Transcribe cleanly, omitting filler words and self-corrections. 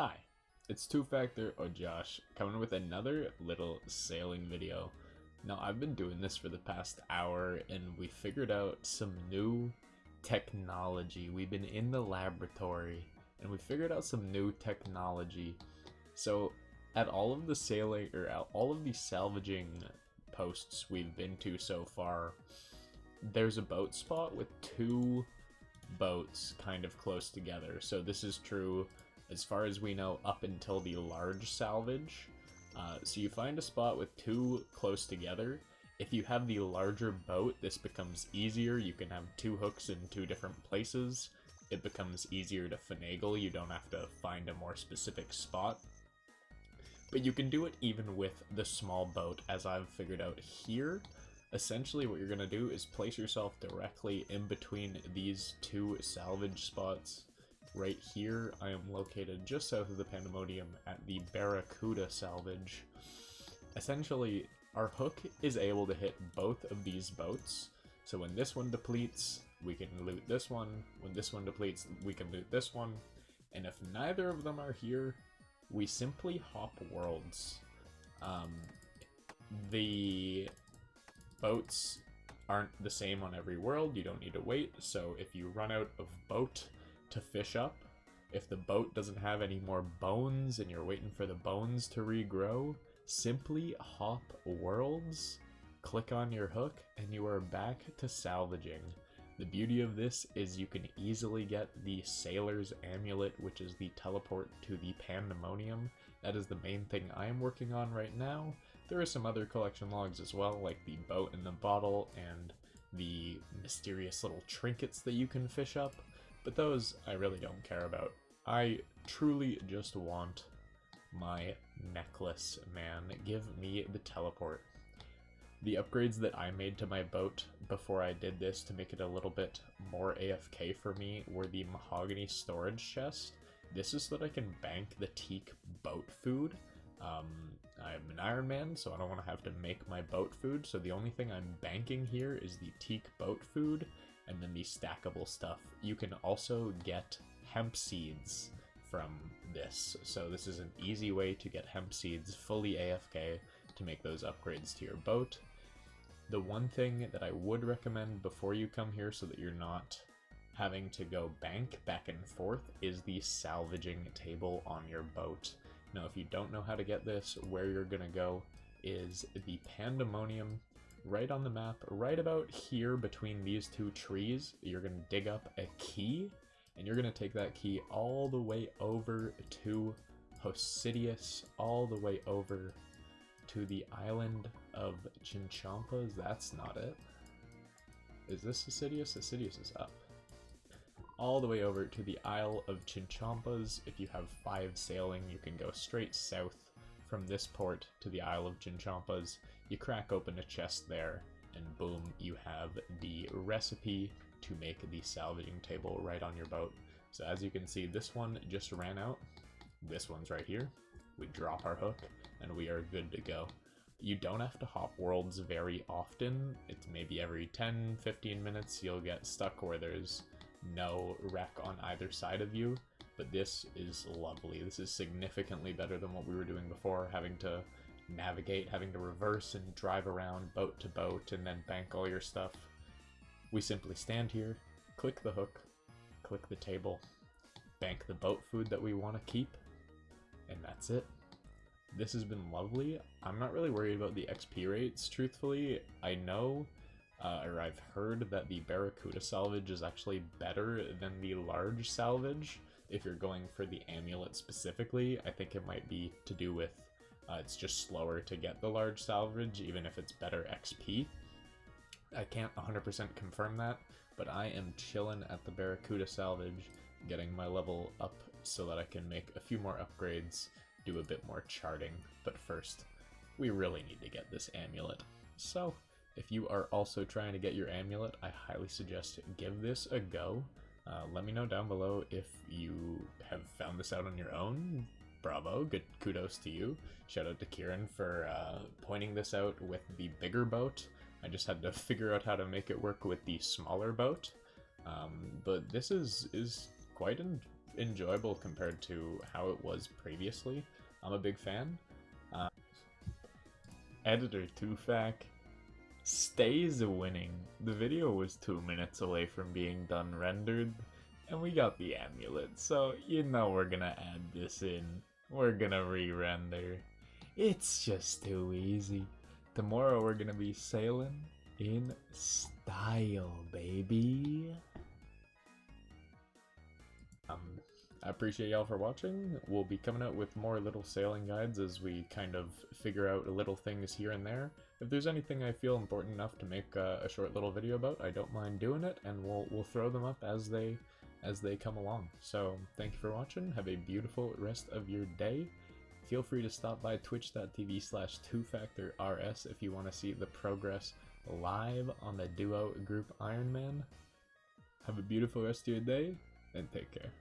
Hi, it's Two Factor or Josh coming with another little sailing video. Now, I've been doing this for the past hour and we figured out some new technology. We've been in the laboratory and we figured out some new technology. So, at all of the sailing or all of the salvaging posts we've been to so far, there's a boat spot with two boats kind of close together. So this is true as far as we know up until the large salvage. So you find a spot with two close together. If you have the larger boat, this becomes easier. You can have two hooks in two different places. It becomes easier to finagle. You don't have to find a more specific spot. But you can do it even with the small boat, as I've figured out here. Essentially what you're going to do is place yourself directly in between these two salvage spots. Right here, I am located just south of the Pandemonium at the Barracuda salvage. Essentially, our hook is able to hit both of these boats. So when this one depletes, we can loot this one. When this one depletes, we can loot this one. And if neither of them are here, we simply hop worlds. The boats aren't the same on every world. You don't need to wait. So if you run out of boat to fish up, if the boat doesn't have any more bones and you're waiting for the bones to regrow, simply hop worlds, click on your hook, and you are back to salvaging. The beauty of this is you can easily get the Sailor's Amulet, which is the teleport to the Pandemonium. That is the main thing I am working on right now. There are some other collection logs as well, like the boat in the bottle and the mysterious little trinkets that you can fish up, but those I really don't care about. I truly just want my necklace, man. Give me the teleport. The upgrades that I made to my boat before I did this to make it a little bit more AFK for me were the mahogany storage chest. This is so that I can bank the teak boat food. I'm an Iron Man, so I don't want to have to make my boat food, so the only thing I'm banking here is the teak boat food and then the stackable stuff. You can also get hemp seeds from this, so this is an easy way to get hemp seeds fully AFK to make those upgrades to your boat. The one thing that I would recommend before you come here so that you're not having to go bank back and forth is the salvaging table on your boat. Now, if you don't know how to get this, where you're going to go is the Pandemonium right on the map, right about here between these two trees. You're going to dig up a key, and you're going to take that key all the way over to Hosidius, all the way over to the island of Chinchompas. That's not it. Is this Hosidius? Hosidius is up. All the way over to the Isle of Chinchompas. If you have 5 sailing, you can go straight south from this port to the Isle of Chinchompas. You crack open a chest there, and boom, you have the recipe to make the salvaging table right on your boat. So as you can see, this one just ran out. This one's right here. We drop our hook, and we are good to go. You don't have to hop worlds very often. It's maybe every 10-15 minutes you'll get stuck where there's no wreck on either side of you, but this is lovely. This is significantly better than what we were doing before, having to navigate, having to reverse and drive around boat to boat and then bank all your stuff. We simply stand here, click the hook, click the table, bank the boat food that we want to keep, and that's it. This has been lovely. I'm not really worried about the XP rates, truthfully. I know or I've heard that the Barracuda salvage is actually better than the large salvage. If you're going for the amulet specifically, I think it might be to do with it's just slower to get the large salvage, even if it's better XP. I can't 100% confirm that, but I am chilling at the Barracuda salvage, getting my level up so that I can make a few more upgrades, do a bit more charting. But first, we really need to get this amulet. So, if you are also trying to get your amulet, I highly suggest give this a go. Let me know down below if you have found this out on your own. Bravo, good kudos to you. Shout out to Kieran for pointing this out with the bigger boat. I just had to figure out how to make it work with the smaller boat. But this is quite enjoyable compared to how it was previously. I'm a big fan. Editor 2fac stays winning. The video was 2 minutes away from being done rendered, and we got the amulet, so you know we're gonna add this in. We're gonna re-render. It's just too easy. Tomorrow we're gonna be sailing in style, baby. I appreciate y'all for watching. We'll be coming out with more little sailing guides as we kind of figure out little things here and there. If there's anything I feel important enough to make a short little video about, I don't mind doing it, and we'll throw them up as they come along. So thank you for watching. Have a beautiful rest of your day. Feel free to stop by twitch.tv/2factorrs if you want to see the progress live on the duo group Iron Man. Have a beautiful rest of your day, and take care.